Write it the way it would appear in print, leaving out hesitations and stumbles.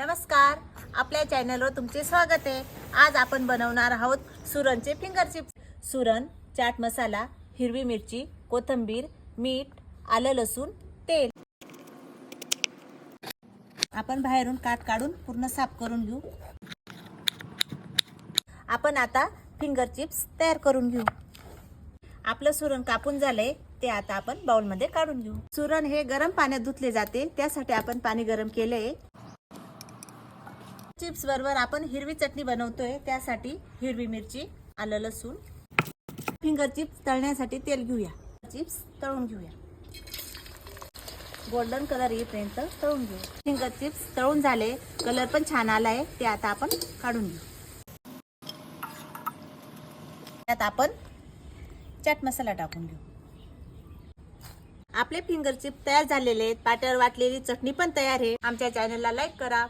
नमस्कार, आपल्या चॅनलवर तुमचे स्वागत आहे। आज आपण बनवणार आहोत सुरणचे फिंगर चिप्स। सुरण, चाट मसाला, हिरवी मिरची, कोथिंबीर, मीठ, आलं लसूण, तेल। आपण बाहेरून काट काढून पूर्ण साफ करून घेऊ। आपण आता फिंगर चिप्स तयार करून घेऊ। आपलं सुरण कापून झाले ते आता आपण बाउल मध्ये काढून घेऊ। सुरण हे गरम पाण्यात धुतले जाते, त्यासाठी आपण पाणी गरम केले। चिप्स बरोबर आपण हिरवी चटणी बनवतोय, त्यासाठी हिरवी मिरची, आलं लसूण। फिंगर चिप्स तळण्यासाठी तेल घेऊया। चिप्स तळून घेऊया, गोल्डन कलर येईपर्यंत तळून घेऊ। फिंगर चिप्स तळून झाले, कलर पण छान आलाय, ते आता आपण काढून घेऊ। त्यात आपण चाट मसाला टाकून घेऊ। आपले फिंगर चिप्स तयार झालेले आहेत। पाट्यावर वाटलेली चटणी पण तयार आहे। आमच्या चॅनलला लाईक करा।